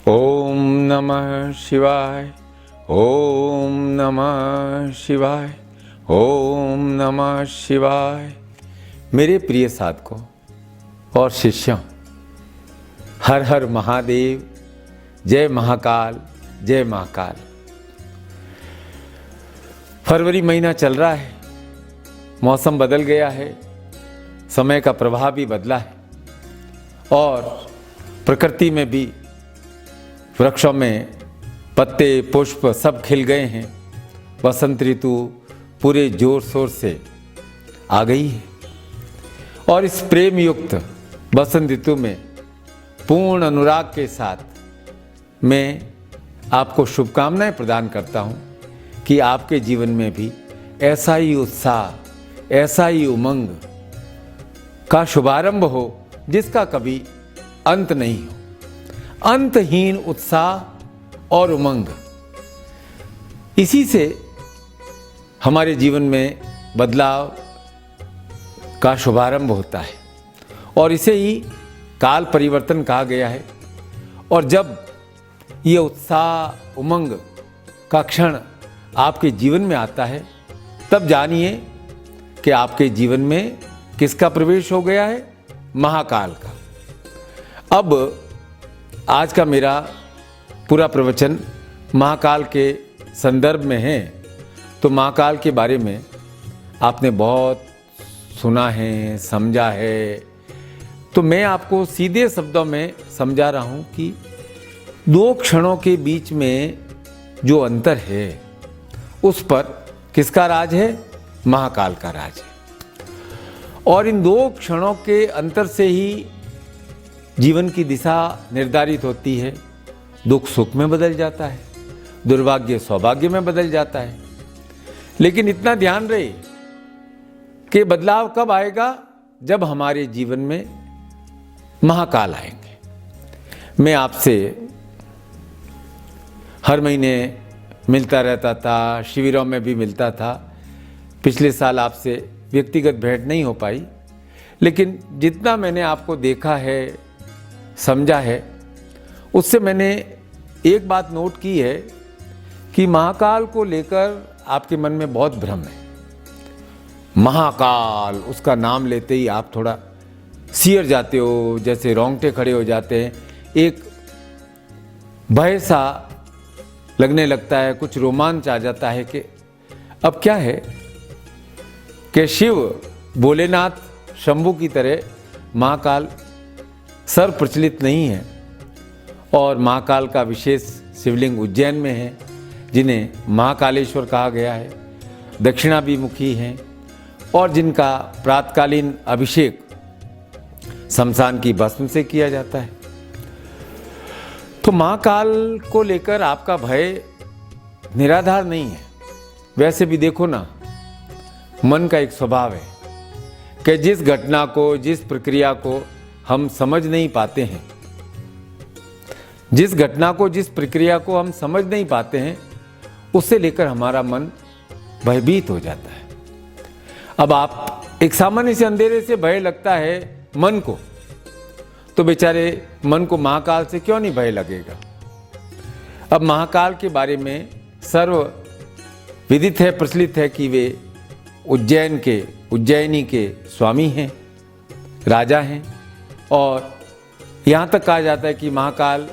ओम नमः शिवाय। ओम नमः शिवाय। ओम नमः शिवाय। मेरे प्रिय साधकों और शिष्यों, हर हर महादेव। जय महाकाल, जय महाकाल। फरवरी महीना चल रहा है, मौसम बदल गया है, समय का प्रभाव भी बदला है और प्रकृति में भी वृक्षों में पत्ते पुष्प सब खिल गए हैं। वसंत ऋतु पूरे जोर शोर से आ गई है और इस प्रेम युक्त वसंत ऋतु में पूर्ण अनुराग के साथ मैं आपको शुभकामनाएं प्रदान करता हूं कि आपके जीवन में भी ऐसा ही उत्साह, ऐसा ही उमंग का शुभारंभ हो जिसका कभी अंत नहीं हो। अंतहीन उत्साह और उमंग, इसी से हमारे जीवन में बदलाव का शुभारंभ होता है और इसे ही काल परिवर्तन कहा गया है। और जब ये उत्साह उमंग का क्षण आपके जीवन में आता है, तब जानिए कि आपके जीवन में किसका प्रवेश हो गया है? महाकाल का। अब आज का मेरा पूरा प्रवचन महाकाल के संदर्भ में है। तो महाकाल के बारे में आपने बहुत सुना है, समझा है, तो मैं आपको सीधे शब्दों में समझा रहा हूं कि दो क्षणों के बीच में जो अंतर है उस पर किसका राज है? महाकाल का राज है। और इन दो क्षणों के अंतर से ही जीवन की दिशा निर्धारित होती है। दुख सुख में बदल जाता है, दुर्भाग्य सौभाग्य में बदल जाता है। लेकिन इतना ध्यान रहे कि बदलाव कब आएगा? जब हमारे जीवन में महाकाल आएंगे। मैं आपसे हर महीने मिलता रहता था, शिविरों में भी मिलता था। पिछले साल आपसे व्यक्तिगत भेंट नहीं हो पाई, लेकिन जितना मैंने आपको देखा है, समझा है, उससे मैंने एक बात नोट की है कि महाकाल को लेकर आपके मन में बहुत भ्रम है। महाकाल, उसका नाम लेते ही आप थोड़ा सिहर जाते हो, जैसे रोंगटे खड़े हो जाते हैं, एक भय सा लगने लगता है, कुछ रोमांच आ जाता है कि अब क्या है कि शिव भोलेनाथ शंभू की तरह महाकाल सर्व प्रचलित नहीं है। और महाकाल का विशेष शिवलिंग उज्जैन में है, जिन्हें महाकालेश्वर कहा गया है, दक्षिणाभिमुखी हैं और जिनका प्रातकालीन अभिषेक शमशान की भस्म से किया जाता है। तो महाकाल को लेकर आपका भय निराधार नहीं है। वैसे भी देखो ना, मन का एक स्वभाव है कि जिस घटना को, जिस प्रक्रिया को हम समझ नहीं पाते हैं, जिस घटना को, जिस प्रक्रिया को हम समझ नहीं पाते हैं, उससे लेकर हमारा मन भयभीत हो जाता है। अब आप एक सामान्य से अंधेरे से भय लगता है मन को, तो बेचारे मन को महाकाल से क्यों नहीं भय लगेगा? अब महाकाल के बारे में सर्व विदित है, प्रचलित है कि वे उज्जैनी के स्वामी हैं, राजा हैं। और यहाँ तक कहा जाता है कि महाकाल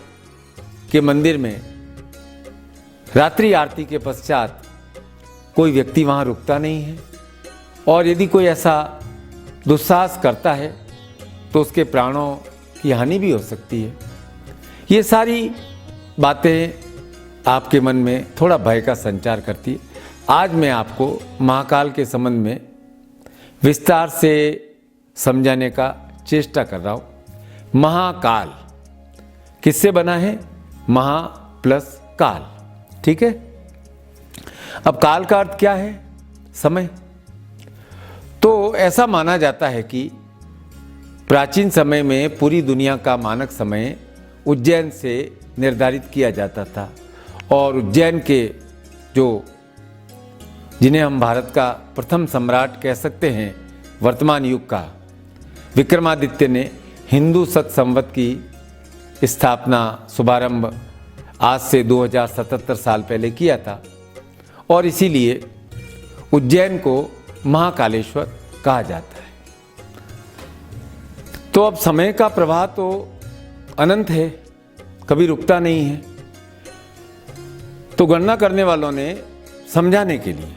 के मंदिर में रात्रि आरती के पश्चात कोई व्यक्ति वहाँ रुकता नहीं है और यदि कोई ऐसा दुस्साहस करता है तो उसके प्राणों की हानि भी हो सकती है। ये सारी बातें आपके मन में थोड़ा भय का संचार करती है। आज मैं आपको महाकाल के संबंध में विस्तार से समझाने का चेष्टा कर रहा हूँ। महाकाल किससे बना है? महा प्लस काल, ठीक है। अब काल का अर्थ क्या है? समय। तो ऐसा माना जाता है कि प्राचीन समय में पूरी दुनिया का मानक समय उज्जैन से निर्धारित किया जाता था और उज्जैन के जिन्हें हम भारत का प्रथम सम्राट कह सकते हैं वर्तमान युग का, विक्रमादित्य ने हिंदू सत संवत की स्थापना शुभारंभ आज से 2077 साल पहले किया था और इसीलिए उज्जैन को महाकालेश्वर कहा जाता है। तो अब समय का प्रवाह तो अनंत है, कभी रुकता नहीं है। तो गणना करने वालों ने समझाने के लिए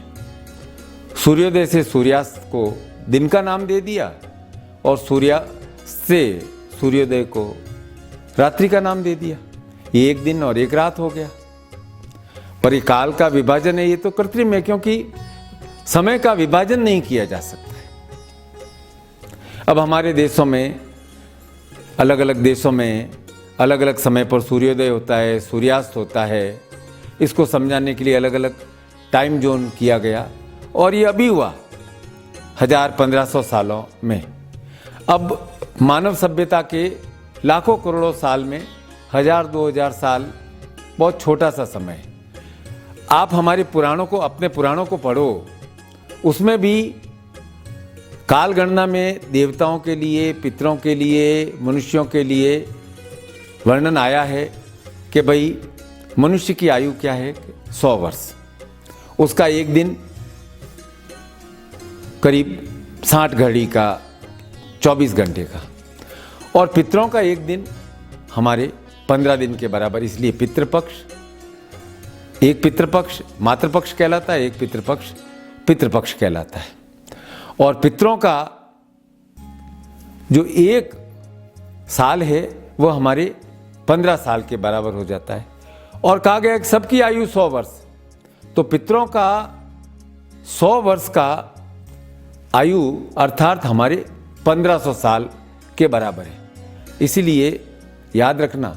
सूर्योदय से सूर्यास्त को दिन का नाम दे दिया और सूर्यास्त से सूर्योदय को रात्रि का नाम दे दिया। ये एक दिन और एक रात हो गया। पर ये काल का विभाजन है, ये तो कृत्रिम है, क्योंकि समय का विभाजन नहीं किया जा सकता है। अब हमारे देशों में, अलग अलग देशों में अलग अलग समय पर सूर्योदय होता है, सूर्यास्त होता है। इसको समझाने के लिए अलग अलग टाइम जोन किया गया और ये अभी हुआ 1000-1500 सालों में। अब मानव सभ्यता के लाखों करोड़ों साल में 1000-2000 साल बहुत छोटा सा समय है। आप हमारे पुराणों को, अपने पुराणों को पढ़ो, उसमें भी काल गणना में देवताओं के लिए, पितरों के लिए, मनुष्यों के लिए वर्णन आया है कि भाई मनुष्य की आयु क्या है, 100 वर्ष। उसका एक दिन करीब 60 घड़ी का, 24 घंटे का, और पितरों का एक दिन हमारे 15 दिन के बराबर। इसलिए पितृपक्ष, एक पितृपक्ष मातृपक्ष कहलाता है, एक पितृपक्ष पितृपक्ष कहलाता है। और पितरों का जो एक साल है वो हमारे 15 साल के बराबर हो जाता है। और कहा गया कि सबकी आयु 100 वर्ष, तो पितरों का 100 वर्ष का आयु अर्थात हमारे 1500 साल के बराबर है। इसीलिए याद रखना,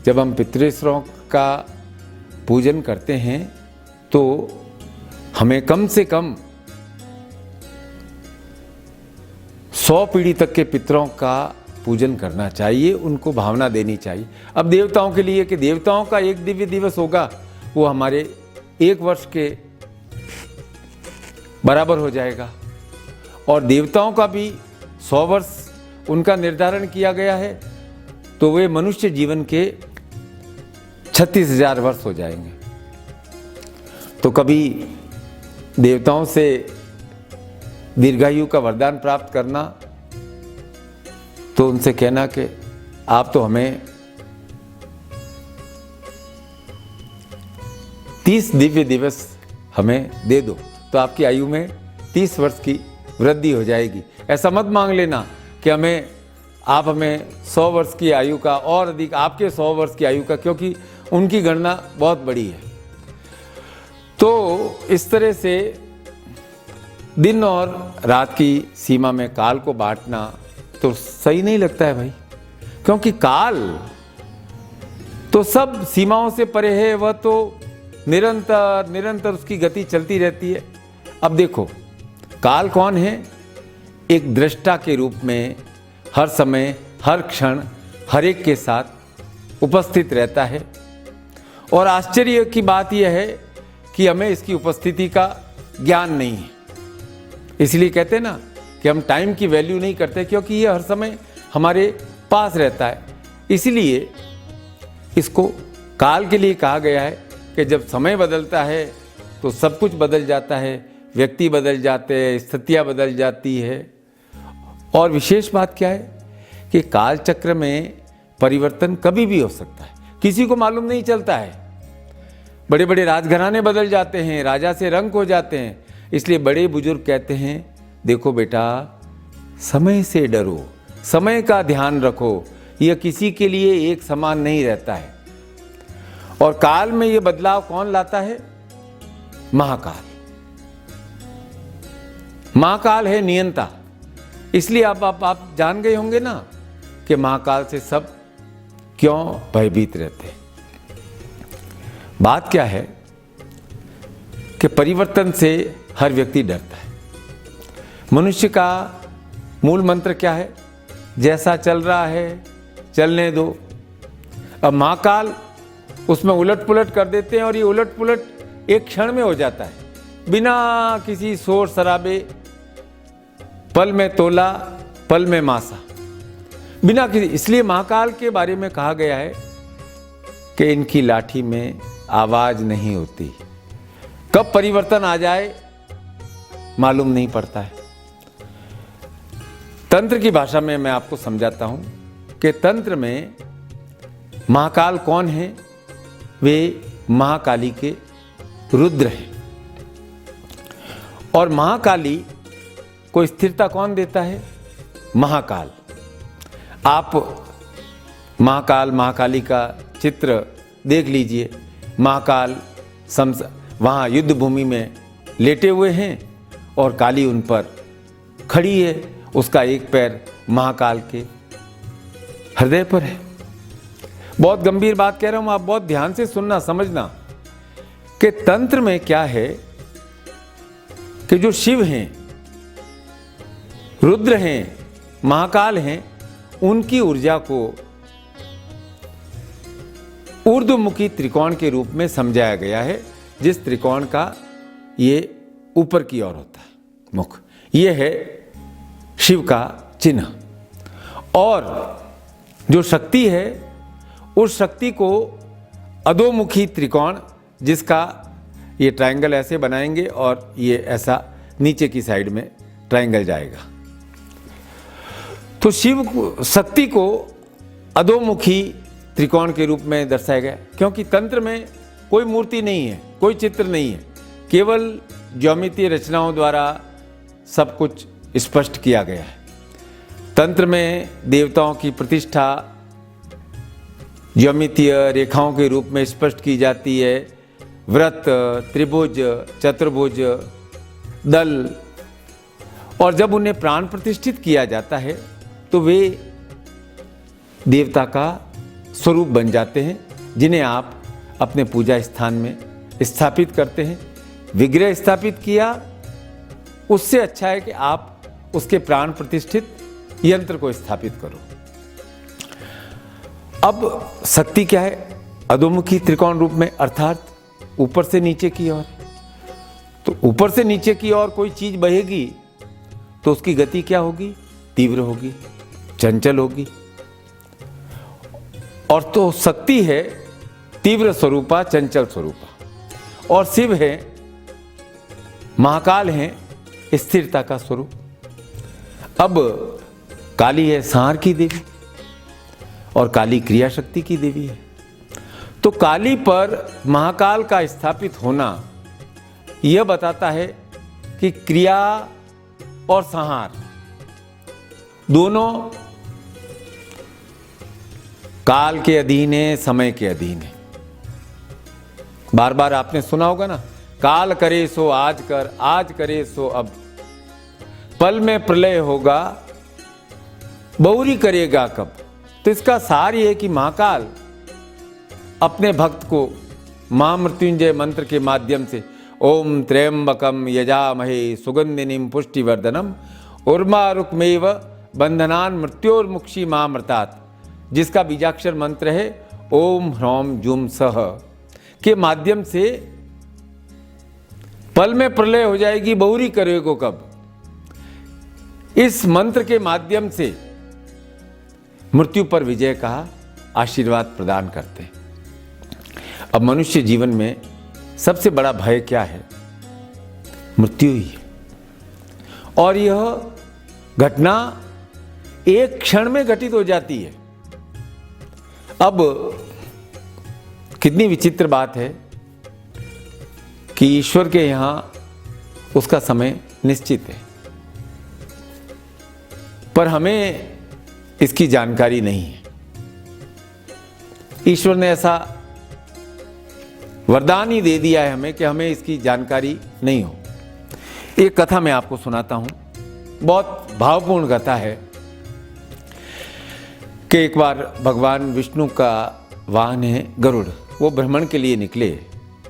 जब हम पितृश्वरों का पूजन करते हैं तो हमें कम से कम 100 पीढ़ी तक के पितरों का पूजन करना चाहिए, उनको भावना देनी चाहिए। अब देवताओं के लिए कि देवताओं का एक दिव्य दिवस होगा, वो हमारे 1 वर्ष के बराबर हो जाएगा। और देवताओं का भी 100 वर्ष उनका निर्धारण किया गया है, तो वे मनुष्य जीवन के 36,000 वर्ष हो जाएंगे। तो कभी देवताओं से दीर्घायु का वरदान प्राप्त करना, तो उनसे कहना कि आप तो हमें 30 दिव्य दिवस हमें दे दो, तो आपकी आयु में 30 वर्ष की वृद्धि हो जाएगी। ऐसा मत मांग लेना कि आप हमें 100 वर्ष की आयु का और अधिक, आपके 100 वर्ष की आयु का, क्योंकि उनकी गणना बहुत बड़ी है। तो इस तरह से दिन और रात की सीमा में काल को बांटना तो सही नहीं लगता है भाई, क्योंकि काल तो सब सीमाओं से परे है, वह तो निरंतर उसकी गति चलती रहती है। अब देखो, काल कौन है? एक दृष्टा के रूप में हर समय, हर क्षण, हर एक के साथ उपस्थित रहता है। और आश्चर्य की बात यह है कि हमें इसकी उपस्थिति का ज्ञान नहीं है। इसलिए कहते हैं ना कि हम टाइम की वैल्यू नहीं करते, क्योंकि ये हर समय हमारे पास रहता है। इसलिए इसको काल के लिए कहा गया है कि जब समय बदलता है तो सब कुछ बदल जाता है, व्यक्ति बदल जाते हैं, स्थितियाँ बदल जाती है। और विशेष बात क्या है कि काल चक्र में परिवर्तन कभी भी हो सकता है, किसी को मालूम नहीं चलता है। बड़े बड़े राजघराने बदल जाते हैं, राजा से रंक हो जाते हैं। इसलिए बड़े बुजुर्ग कहते हैं, देखो बेटा, समय से डरो, समय का ध्यान रखो, यह किसी के लिए एक समान नहीं रहता है। और काल में यह बदलाव कौन लाता है? महाकाल। महाकाल है नियंता। इसलिए आप जान गए होंगे ना कि महाकाल से सब क्यों भयभीत रहते हैं। बात क्या है कि परिवर्तन से हर व्यक्ति डरता है। मनुष्य का मूल मंत्र क्या है? जैसा चल रहा है चलने दो। अब महाकाल उसमें उलट पुलट कर देते हैं, और ये उलट पुलट एक क्षण में हो जाता है, बिना किसी शोर शराबे। पल में तोला, पल में मासा। बिना किसी, इसलिए महाकाल के बारे में कहा गया है कि इनकी लाठी में आवाज नहीं होती, कब परिवर्तन आ जाए मालूम नहीं पड़ता है। तंत्र की भाषा में मैं आपको समझाता हूं कि तंत्र में महाकाल कौन है? वे महाकाली के रुद्र हैं। और महाकाली को स्थिरता कौन देता है? महाकाल। आप महाकाल महाकाली का चित्र देख लीजिए। महाकाल वहाँ युद्ध भूमि में लेटे हुए हैं और काली उन पर खड़ी है। उसका एक पैर महाकाल के हृदय पर है। बहुत गंभीर बात कह रहा हूं, आप बहुत ध्यान से सुनना, समझना कि तंत्र में क्या है कि जो शिव हैं, रुद्र हैं, महाकाल हैं, उनकी ऊर्जा को ऊर्ध्वमुखी त्रिकोण के रूप में समझाया गया है, जिस त्रिकोण का ये ऊपर की ओर होता है मुख। ये है शिव का चिन्ह। और जो शक्ति है, उस शक्ति को अधोमुखी त्रिकोण, जिसका ये ट्रायंगल ऐसे बनाएंगे और ये ऐसा नीचे की साइड में ट्रायंगल जाएगा। तो शिव शक्ति को अधोमुखी त्रिकोण के रूप में दर्शाया गया, क्योंकि तंत्र में कोई मूर्ति नहीं है, कोई चित्र नहीं है, केवल ज्योमेत्रीय रचनाओं द्वारा सब कुछ स्पष्ट किया गया है। तंत्र में देवताओं की प्रतिष्ठा ज्योमेत्रीय रेखाओं के रूप में स्पष्ट की जाती है। व्रत, त्रिभुज, चतुर्भुज, दल, और जब उन्हें प्राण प्रतिष्ठित किया जाता है तो वे देवता का स्वरूप बन जाते हैं, जिन्हें आप अपने पूजा स्थान में स्थापित करते हैं। विग्रह स्थापित किया, उससे अच्छा है कि आप उसके प्राण प्रतिष्ठित यंत्र को स्थापित करो। अब शक्ति क्या है? अधोमुखी त्रिकोण रूप में, अर्थात ऊपर से नीचे की ओर। तो ऊपर से नीचे की ओर कोई चीज बहेगी तो उसकी गति क्या होगी? तीव्र होगी, चंचल होगी। और तो शक्ति है तीव्र स्वरूपा, चंचल स्वरूपा, और शिव है, महाकाल है, स्थिरता का स्वरूप। अब काली है संहार की देवी और काली क्रिया शक्ति की देवी है। तो काली पर महाकाल का स्थापित होना यह बताता है कि क्रिया और संहार दोनों काल के अधीन है, समय के अधीन है। बार बार आपने सुना होगा ना, काल करे सो आज कर, आज करे सो अब, पल में प्रलय होगा, बहुरी करेगा कब। तो इसका सार ये है कि महाकाल अपने भक्त को महामृत्युंजय मंत्र के माध्यम से ओम त्र्यंबकम यजामहे सुगंधिनीम पुष्टिवर्धनम उर्मारुकमेव बंधनान मृत्योर्मुक्षी मामृतात, जिसका बीजाक्षर मंत्र है ओम ह्रौम जुम सह, के माध्यम से पल में प्रलय हो जाएगी, बहुरी करेगो कब। इस मंत्र के माध्यम से मृत्यु पर विजय का आशीर्वाद प्रदान करते हैं। अब मनुष्य जीवन में सबसे बड़ा भय क्या है? मृत्यु ही है। और यह घटना एक क्षण में घटित हो जाती है। अब कितनी विचित्र बात है कि ईश्वर के यहां उसका समय निश्चित है, पर हमें इसकी जानकारी नहीं है। ईश्वर ने ऐसा वरदान ही दे दिया है हमें कि हमें इसकी जानकारी नहीं हो। एक कथा मैं आपको सुनाता हूं, बहुत भावपूर्ण कथा है कि एक बार भगवान विष्णु का वाहन है गरुड़, वो भ्रमण के लिए निकले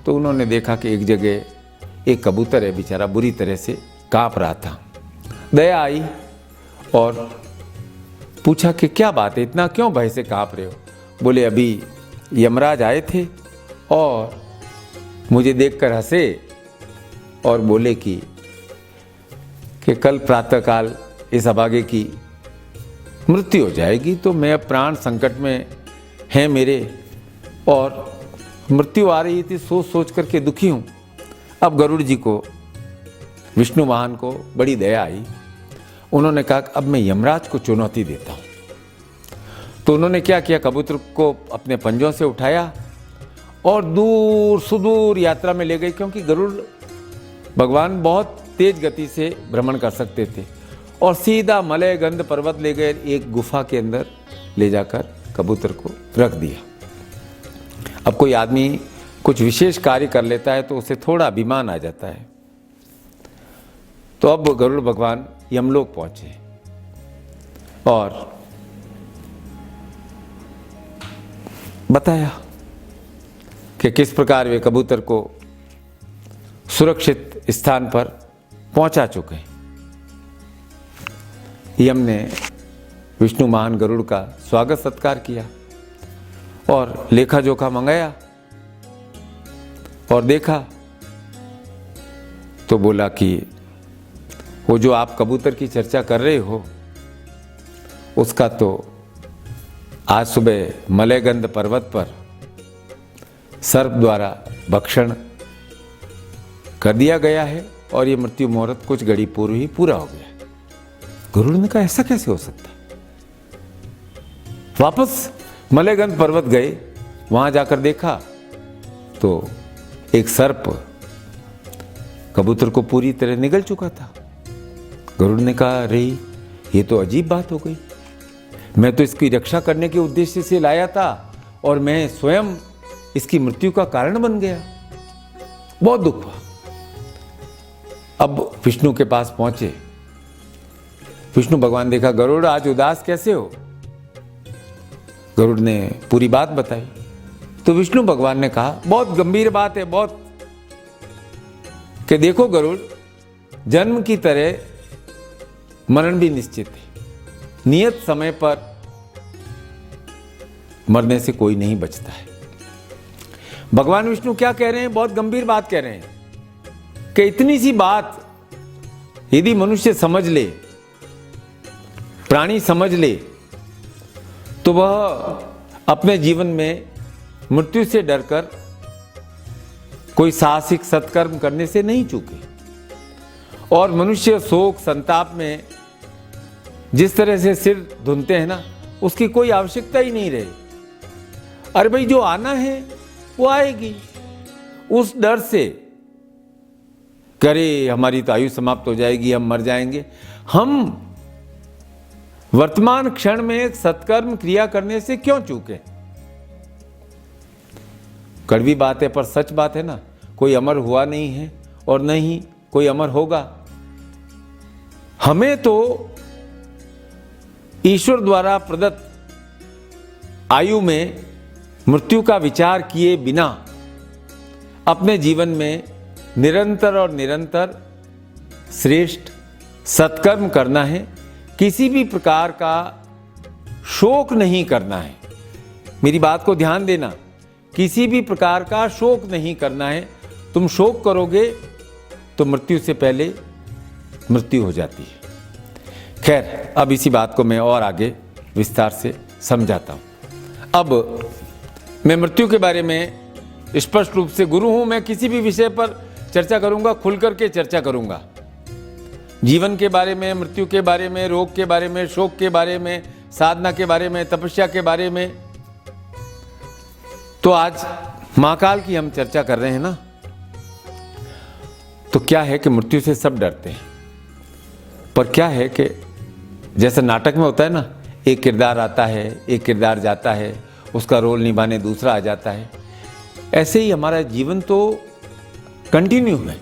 तो उन्होंने देखा कि एक जगह एक कबूतर है, बेचारा बुरी तरह से कांप रहा था। दया आई और पूछा कि क्या बात है, इतना क्यों भय से कांप रहे हो? बोले अभी यमराज आए थे और मुझे देखकर हंसे और बोले कि कल प्रातःकाल इस अभागे की मृत्यु हो जाएगी तो मैं अब प्राण संकट में हैं मेरे, और मृत्यु आ रही थी, सोच सोच करके दुखी हूँ। अब गरुड़ जी को, विष्णु वाहन को बड़ी दया आई। उन्होंने कहा अब मैं यमराज को चुनौती देता हूँ। तो उन्होंने क्या किया, कबूतर को अपने पंजों से उठाया और दूर सुदूर यात्रा में ले गए, क्योंकि गरुड़ भगवान बहुत तेज गति से भ्रमण कर सकते थे, और सीधा मलय गंध पर्वत ले गए, एक गुफा के अंदर ले जाकर कबूतर को रख दिया। अब कोई आदमी कुछ विशेष कार्य कर लेता है तो उसे थोड़ा अभिमान आ जाता है। तो अब गरुड़ भगवान यमलोक पहुंचे और बताया कि किस प्रकार वे कबूतर को सुरक्षित स्थान पर पहुंचा चुके हैं। यम ने विष्णु महान गरुड़ का स्वागत सत्कार किया और लेखा जोखा मंगाया, और देखा तो बोला कि वो जो आप कबूतर की चर्चा कर रहे हो उसका तो आज सुबह मलयगंध पर्वत पर सर्प द्वारा भक्षण कर दिया गया है, और ये मृत्यु मुहूर्त कुछ घड़ी पूर्व ही पूरा हो गया। गरुड़ ने कहा ऐसा कैसे हो सकता है? वापस मलयगंध पर्वत गए, वहां जाकर देखा तो एक सर्प कबूतर को पूरी तरह निगल चुका था। गरुड़ ने कहा अरे ये तो अजीब बात हो गई, मैं तो इसकी रक्षा करने के उद्देश्य से लाया था और मैं स्वयं इसकी मृत्यु का कारण बन गया। बहुत दुख हुआ। अब विष्णु के पास पहुंचे। विष्णु भगवान देखा गरुड़ आज उदास कैसे हो? गरुड़ ने पूरी बात बताई। तो विष्णु भगवान ने कहा बहुत गंभीर बात है, बहुत, कि देखो गरुड़, जन्म की तरह मरण भी निश्चित है। नियत समय पर मरने से कोई नहीं बचता है। भगवान विष्णु क्या कह रहे हैं? बहुत गंभीर बात कह रहे हैं कि इतनी सी बात यदि मनुष्य समझ ले, प्राणी समझ ले, तो वह अपने जीवन में मृत्यु से डरकर कोई साहसिक सत्कर्म करने से नहीं चूके। और मनुष्य शोक संताप में जिस तरह से सिर धुनते हैं ना, उसकी कोई आवश्यकता ही नहीं रही। अरे भाई जो आना है वो आएगी, उस डर से करे हमारी तो आयु समाप्त हो जाएगी, हम मर जाएंगे। हम वर्तमान क्षण में एक सत्कर्म क्रिया करने से क्यों चूके? कड़वी बात है पर सच बात है ना। कोई अमर हुआ नहीं है और नहीं कोई अमर होगा। हमें तो ईश्वर द्वारा प्रदत्त आयु में मृत्यु का विचार किए बिना अपने जीवन में निरंतर और निरंतर श्रेष्ठ सत्कर्म करना है। किसी भी प्रकार का शोक नहीं करना है। मेरी बात को ध्यान देना, किसी भी प्रकार का शोक नहीं करना है। तुम शोक करोगे तो मृत्यु से पहले मृत्यु हो जाती है। खैर, अब इसी बात को मैं और आगे विस्तार से समझाता हूं। अब मैं मृत्यु के बारे में स्पष्ट रूप से गुरु हूं। मैं किसी भी विषय पर चर्चा करूंगा, खुल करके चर्चा करूंगा। जीवन के बारे में, मृत्यु के बारे में, रोग के बारे में, शोक के बारे में, साधना के बारे में, तपस्या के बारे में। तो आज महाकाल की हम चर्चा कर रहे हैं ना। तो क्या है कि मृत्यु से सब डरते हैं, पर क्या है कि जैसे नाटक में होता है ना, एक किरदार आता है, एक किरदार जाता है, उसका रोल निभाने दूसरा आ जाता है। ऐसे ही हमारा जीवन तो कंटिन्यू है।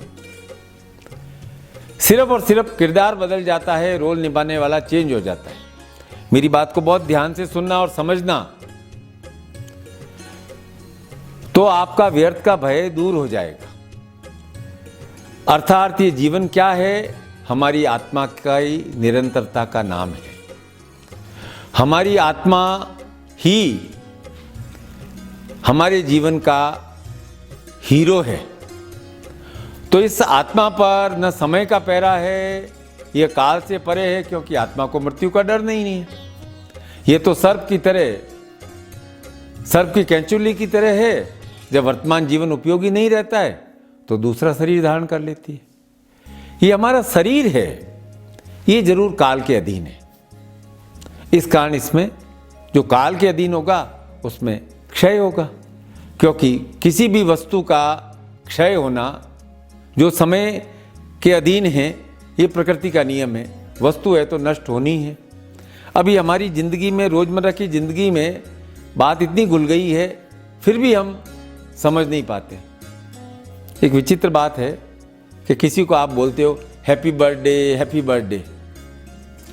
सिर्फ और सिर्फ किरदार बदल जाता है, रोल निभाने वाला चेंज हो जाता है। मेरी बात को बहुत ध्यान से सुनना और समझना, तो आपका व्यर्थ का भय दूर हो जाएगा। अर्थात ये जीवन क्या है? हमारी आत्मा का ही निरंतरता का नाम है। हमारी आत्मा ही हमारे जीवन का हीरो है। तो इस आत्मा पर न समय का पहरा है, यह काल से परे है, क्योंकि आत्मा को मृत्यु का डर नहीं है। ये तो सर्प की तरह, सर्प की कैंचुली की तरह है। जब वर्तमान जीवन उपयोगी नहीं रहता है तो दूसरा शरीर धारण कर लेती है। ये हमारा शरीर है, ये जरूर काल के अधीन है। इस कारण इसमें जो काल के अधीन होगा उसमें क्षय होगा, क्योंकि किसी भी वस्तु का क्षय होना जो समय के अधीन है, ये प्रकृति का नियम है। वस्तु है तो नष्ट होनी है। अभी हमारी ज़िंदगी में, रोज़मर्रा की ज़िंदगी में बात इतनी घुल गई है, फिर भी हम समझ नहीं पाते। एक विचित्र बात है कि किसी को आप बोलते हो हैप्पी बर्थडे, हैप्पी बर्थडे,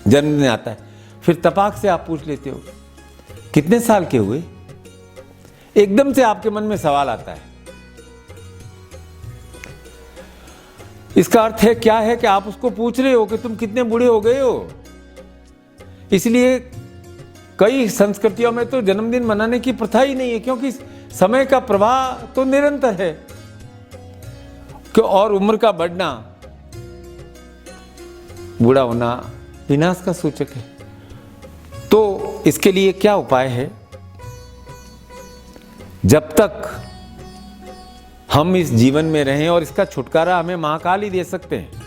जन्मदिन आता है, फिर तपाक से आप पूछ लेते हो कितने साल के हुए। एकदम से आपके मन में सवाल आता है। इसका अर्थ है क्या है कि आप उसको पूछ रहे हो कि तुम कितने बूढ़े हो गए हो। इसलिए कई संस्कृतियों में तो जन्मदिन मनाने की प्रथा ही नहीं है, क्योंकि समय का प्रवाह तो निरंतर है और उम्र का बढ़ना, बूढ़ा होना विनाश का सूचक है। तो इसके लिए क्या उपाय है? जब तक हम इस जीवन में रहें, और इसका छुटकारा हमें महाकाल ही दे सकते हैं,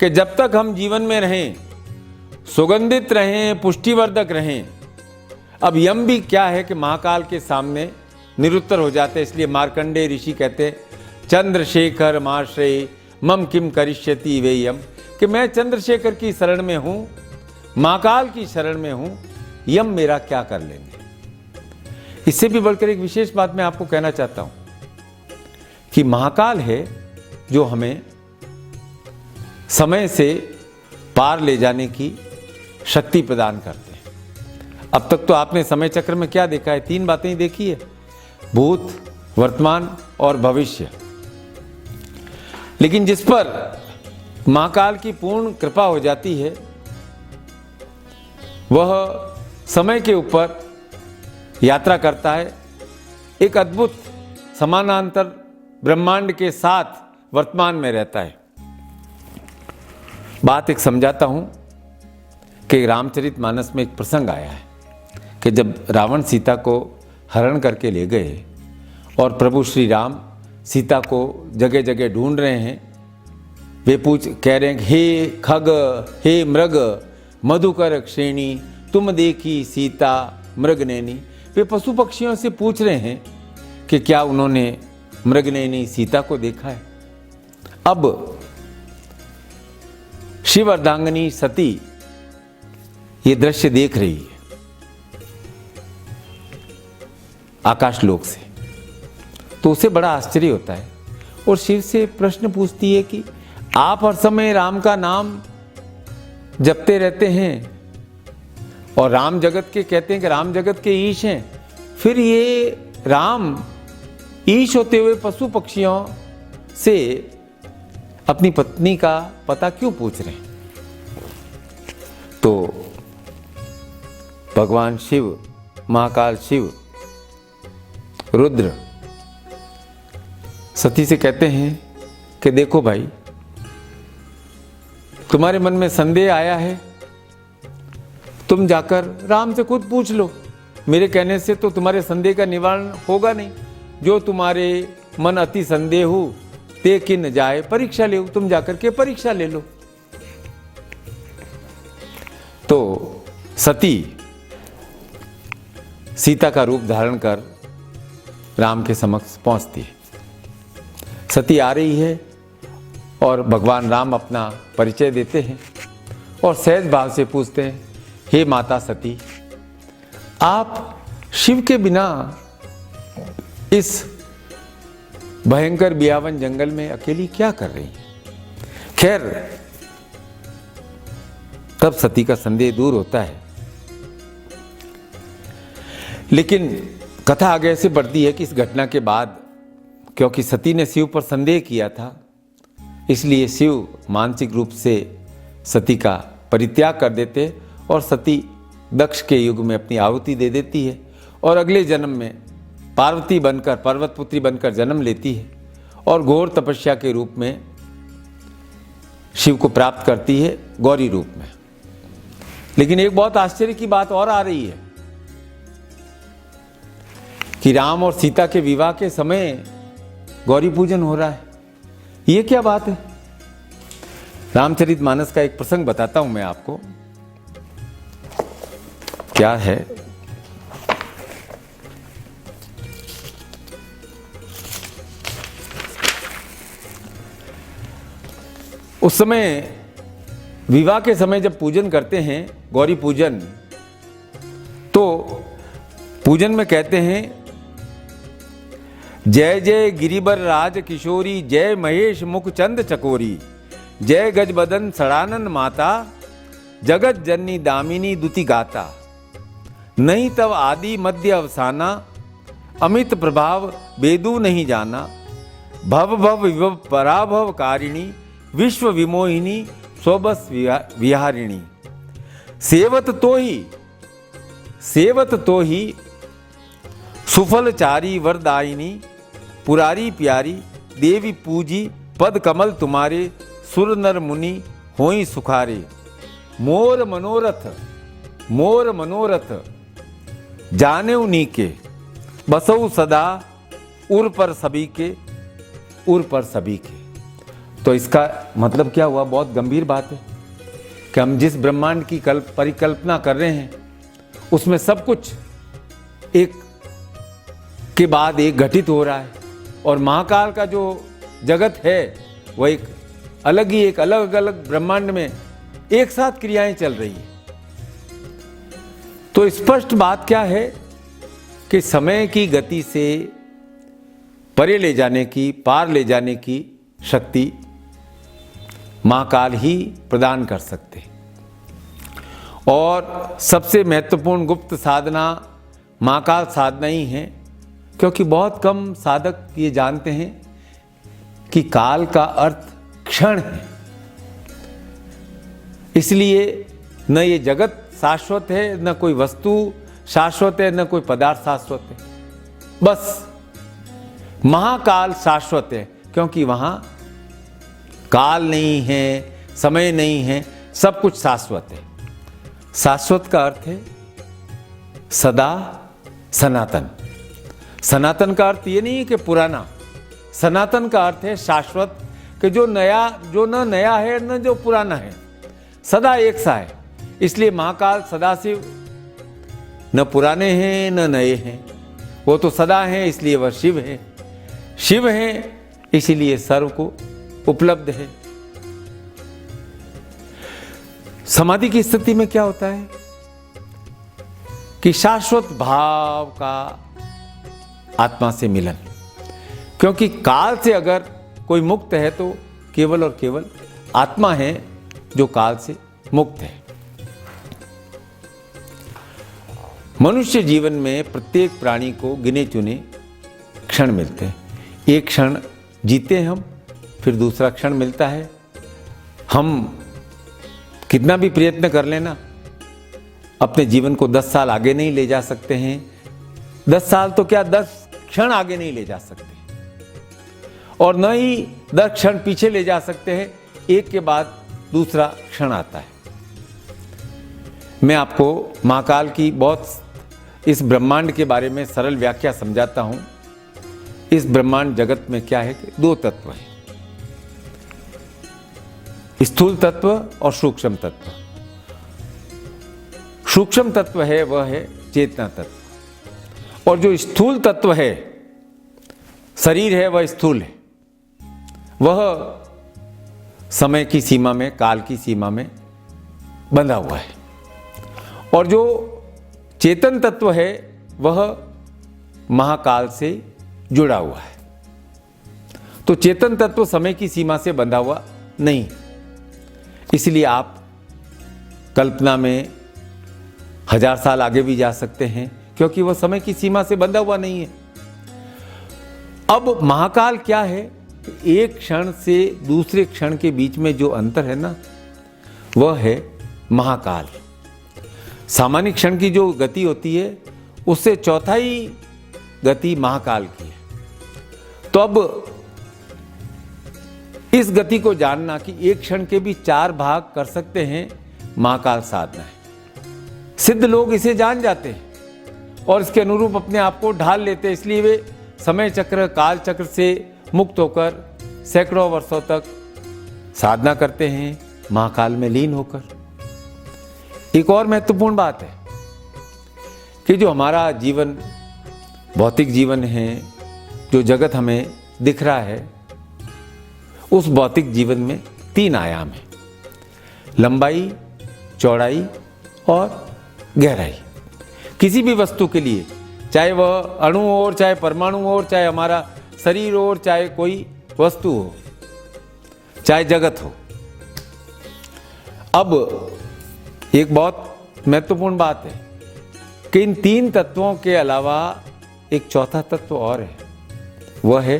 कि जब तक हम जीवन में रहें, सुगंधित रहें, पुष्टिवर्धक रहें। अब यम भी क्या है कि महाकाल के सामने निरुत्तर हो जाते हैं। इसलिए मार्कंडेय ऋषि कहते हैं चंद्रशेखर माश्रय मम किम करिष्यति वे यम, कि मैं चंद्रशेखर की शरण में हूं, महाकाल की शरण में हूं, यम मेरा क्या कर लेंगे। इससे भी बढ़कर एक विशेष बात मैं आपको कहना चाहता हूं कि महाकाल है जो हमें समय से पार ले जाने की शक्ति प्रदान करते हैं। अब तक तो आपने समय चक्र में क्या देखा है? 3 बातें ही देखी है, भूत, वर्तमान और भविष्य। लेकिन जिस पर महाकाल की पूर्ण कृपा हो जाती है, वह समय के ऊपर यात्रा करता है, एक अद्भुत समानांतर ब्रह्मांड के साथ वर्तमान में रहता है। बात एक समझाता हूं कि रामचरितमानस में एक प्रसंग आया है कि जब रावण सीता को हरण करके ले गए और प्रभु श्री राम सीता को जगह जगह ढूंढ रहे हैं, वे कह रहे हैं हे खग, हे मृग, मधुकर श्रेणी, तुम देखी सीता मृगनैनी। वे पशु पक्षियों से पूछ रहे हैं कि क्या उन्होंने मृगनैनी सीता को देखा है। अब शिव अर्धांगिनी सती ये दृश्य देख रही है आकाशलोक से, तो उसे बड़ा आश्चर्य होता है और शिव से प्रश्न पूछती है कि आप हर समय राम का नाम जपते रहते हैं और राम जगत के, कहते हैं कि राम जगत के ईश हैं, फिर ये राम ईश होते हुए पशु पक्षियों से अपनी पत्नी का पता क्यों पूछ रहे हैं? तो भगवान शिव, महाकाल शिव, रुद्र सती से कहते हैं कि देखो भाई, तुम्हारे मन में संदेह आया है, तुम जाकर राम से खुद पूछ लो। मेरे कहने से तो तुम्हारे संदेह का निवारण होगा नहीं। जो तुम्हारे मन अति संदेह हो ते किन जाए परीक्षा ले, तुम जाकर के परीक्षा ले लो। तो सती सीता का रूप धारण कर राम के समक्ष पहुंचती है। सती आ रही है और भगवान राम अपना परिचय देते हैं और सहज भाव से पूछते हैं, हे माता सती, आप शिव के बिना इस भयंकर बियावन जंगल में अकेली क्या कर रही हैं? खैर, तब सती का संदेह दूर होता है। लेकिन कथा आगे ऐसे बढ़ती है कि इस घटना के बाद, क्योंकि सती ने शिव पर संदेह किया था, इसलिए शिव मानसिक रूप से सती का परित्याग कर देते और सती दक्ष के युग में अपनी आहुति दे देती है और अगले जन्म में पार्वती बनकर, पर्वत पुत्री बनकर जन्म लेती है और घोर तपस्या के रूप में शिव को प्राप्त करती है, गौरी रूप में। लेकिन एक बहुत आश्चर्य की बात और आ रही है कि राम और सीता के विवाह के समय गौरी पूजन हो रहा है। ये क्या बात है? रामचरितमानस का एक प्रसंग बताता हूं मैं आपको। क्या है? उस समय विवाह के समय जब पूजन करते हैं, गौरी पूजन, तो पूजन में कहते हैं, जय जय गिरिबर राज किशोरी, जय महेश मुख चंद चकोरी, जय गजबदन सड़ानन माता, जगत जननी दामिनी दुति गाता, नहीं तब आदि मध्य अवसाना, अमित प्रभाव बेदू नहीं जाना, भव भव विभव पराभव कारिणी, विश्व विमोहिनी स्वबस विहारिणी, सेवत तो ही सुफल चारी वरदायिनी, पुरारी प्यारी देवी पूजी, पद कमल तुम्हारे, सुर नर मुनि होई सुखारे, मोर मनोरथ जाने उन्हीं के, बसऊ सदा उर पर सभी के। तो इसका मतलब क्या हुआ? बहुत गंभीर बात है कि हम जिस ब्रह्मांड की परिकल्पना कर रहे हैं, उसमें सब कुछ एक के बाद एक घटित हो रहा है, और महाकाल का जो जगत है वह एक अलग अलग ब्रह्मांड में एक साथ क्रियाएं चल रही है। तो स्पष्ट बात क्या है कि समय की गति से परे ले जाने की, पार ले जाने की शक्ति महाकाल ही प्रदान कर सकते हैं। और सबसे महत्वपूर्ण गुप्त साधना महाकाल साधना ही है, क्योंकि बहुत कम साधक ये जानते हैं कि काल का अर्थ क्षण है। इसलिए न ये जगत शाश्वत है, न कोई वस्तु शाश्वत है, न कोई पदार्थ शाश्वत है, बस महाकाल शाश्वत है, क्योंकि वहां काल नहीं है, समय नहीं है, सब कुछ शाश्वत है। शाश्वत का अर्थ है सदा सनातन। सनातन का अर्थ ये नहीं है कि पुराना, सनातन का अर्थ है शाश्वत, कि जो न नया है न जो पुराना है, सदा एक सा है। इसलिए महाकाल सदाशिव न पुराने हैं न नए हैं, वो तो सदा हैं, इसलिए वह शिव है। शिव हैं इसीलिए सर्व को उपलब्ध है। समाधि की स्थिति में क्या होता है कि शाश्वत भाव का आत्मा से मिलन, क्योंकि काल से अगर कोई मुक्त है तो केवल और केवल आत्मा है जो काल से मुक्त है। मनुष्य जीवन में प्रत्येक प्राणी को गिने चुने क्षण मिलते हैं। एक क्षण जीते हम, फिर दूसरा क्षण मिलता है। हम कितना भी प्रयत्न कर लेना, अपने जीवन को 10 साल आगे नहीं ले जा सकते हैं। 10 साल तो क्या, 10 क्षण आगे नहीं ले जा सकते, और न ही 10 क्षण पीछे ले जा सकते हैं। एक के बाद दूसरा क्षण आता है। मैं आपको महाकाल की बहुत इस ब्रह्मांड के बारे में सरल व्याख्या समझाता हूं। इस ब्रह्मांड जगत में क्या है कि 2 तत्व हैं, स्थूल तत्व और सूक्ष्म तत्व। सूक्ष्म तत्व है वह है चेतना तत्व, और जो स्थूल तत्व है, शरीर है, वह स्थूल है। वह समय की सीमा में, काल की सीमा में बंधा हुआ है, और जो चेतन तत्व है वह महाकाल से जुड़ा हुआ है। तो चेतन तत्व समय की सीमा से बंधा हुआ नहीं, इसलिए आप कल्पना में 1000 साल आगे भी जा सकते हैं, क्योंकि वह समय की सीमा से बंधा हुआ नहीं है। अब महाकाल क्या है? एक क्षण से दूसरे क्षण के बीच में जो अंतर है ना, वह है महाकाल। सामान्य क्षण की जो गति होती है, उससे चौथाई गति महाकाल की है। तो अब इस गति को जानना कि एक क्षण के भी 4 भाग कर सकते हैं, महाकाल साधना है। सिद्ध लोग इसे जान जाते हैं, और इसके अनुरूप अपने आप को ढाल लेते हैं। इसलिए वे समय चक्र, काल चक्र से मुक्त होकर सैकड़ों वर्षों तक साधना करते हैं, महाकाल में लीन होकर। एक और महत्वपूर्ण बात है कि जो हमारा जीवन, भौतिक जीवन है, जो जगत हमें दिख रहा है, उस भौतिक जीवन में 3 आयाम है: लंबाई, चौड़ाई और गहराई। किसी भी वस्तु के लिए, चाहे वह अणु हो, चाहे परमाणु हो, चाहे हमारा शरीर हो, चाहे कोई वस्तु हो, चाहे जगत हो। अब एक बहुत महत्वपूर्ण बात है कि इन 3 तत्वों के अलावा एक चौथा तत्व और है, वह है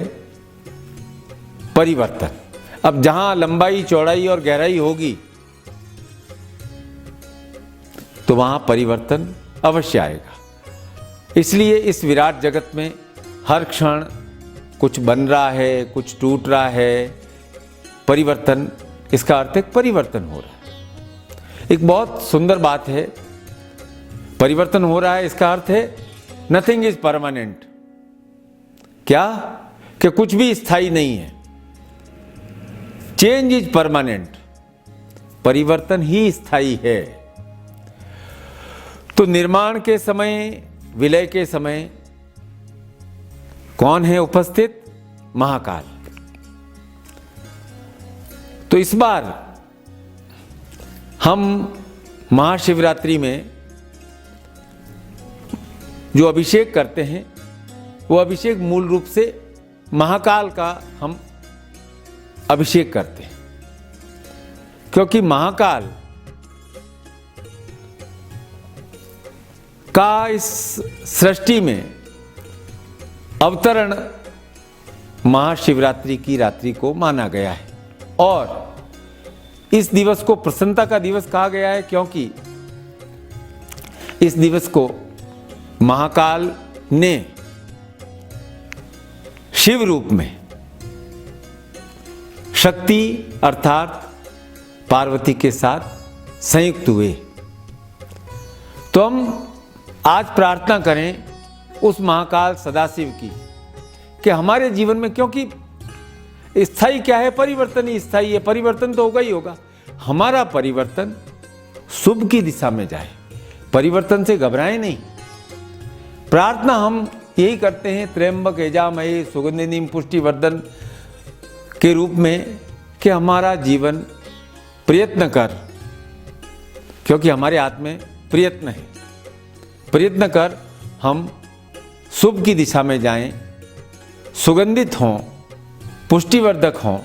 परिवर्तन। अब जहां लंबाई, चौड़ाई और गहराई होगी तो वहां परिवर्तन अवश्य आएगा। इसलिए इस विराट जगत में हर क्षण कुछ बन रहा है, कुछ टूट रहा है। परिवर्तन, इसका अर्थ है परिवर्तन हो रहा है। एक बहुत सुंदर बात है, परिवर्तन हो रहा है, इसका अर्थ है नथिंग इज परमानेंट। क्या? कि कुछ भी स्थायी नहीं है। चेंज इज परमानेंट, परिवर्तन ही स्थायी है। तो निर्माण के समय, विलय के समय कौन है उपस्थित? महाकाल। तो इस बार हम महाशिवरात्रि में जो अभिषेक करते हैं, वो अभिषेक मूल रूप से महाकाल का हम अभिषेक करते हैं, क्योंकि महाकाल का इस सृष्टि में अवतरण महाशिवरात्रि की रात्रि को माना गया है। और इस दिवस को प्रसन्नता का दिवस कहा गया है, क्योंकि इस दिवस को महाकाल ने शिव रूप में शक्ति अर्थात पार्वती के साथ संयुक्त हुए। तो हम आज प्रार्थना करें उस महाकाल सदाशिव की कि हमारे जीवन में, क्योंकि स्थायी क्या है? परिवर्तन ही स्थायी है, परिवर्तन तो होगा ही होगा। हमारा परिवर्तन शुभ की दिशा में जाए, परिवर्तन से घबराएं नहीं। प्रार्थना हम यही करते हैं, त्र्यंबक यजामहे सुगंधिनीम पुष्टिवर्धन के रूप में, कि हमारा जीवन प्रयत्न कर, क्योंकि हमारे हाथ में प्रयत्न है, प्रयत्न कर हम शुभ की दिशा में जाएं, सुगंधित हों, पुष्टिवर्धक हों,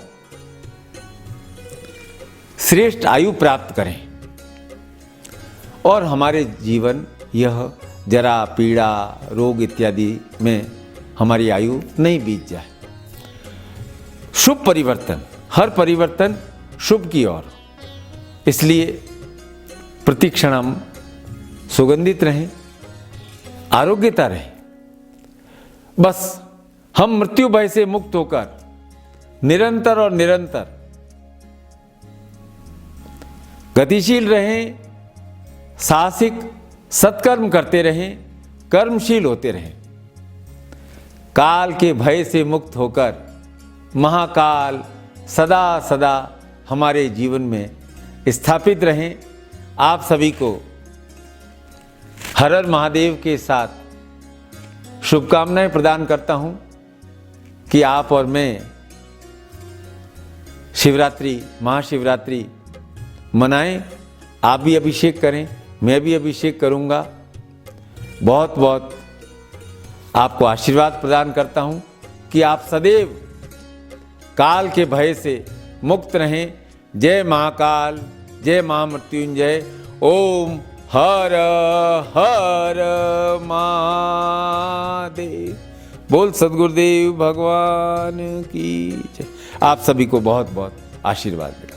श्रेष्ठ आयु प्राप्त करें और हमारे जीवन यह जरा, पीड़ा, रोग इत्यादि में हमारी आयु नहीं बीत जाए। शुभ परिवर्तन, हर परिवर्तन शुभ की ओर। इसलिए प्रतिक्षण हम सुगंधित रहें, आरोग्यता रहे। बस हम मृत्यु भय से मुक्त होकर निरंतर और निरंतर गतिशील रहें, साहसिक सत्कर्म करते रहें, कर्मशील होते रहें। काल के भय से मुक्त होकर महाकाल सदा सदा हमारे जीवन में स्थापित रहें। आप सभी को हर हर महादेव के साथ शुभकामनाएं प्रदान करता हूं कि आप और मैं शिवरात्रि, महाशिवरात्रि मनाएं। आप भी अभिषेक करें, मैं भी अभिषेक करूंगा। बहुत बहुत आपको आशीर्वाद प्रदान करता हूं कि आप सदैव काल के भय से मुक्त रहें। जय महाकाल, जय महामृत्युंजय। ओम हर हर महादेव। बोल सद्गुरुदेव भगवान की जय। आप सभी को बहुत बहुत आशीर्वाद मिला।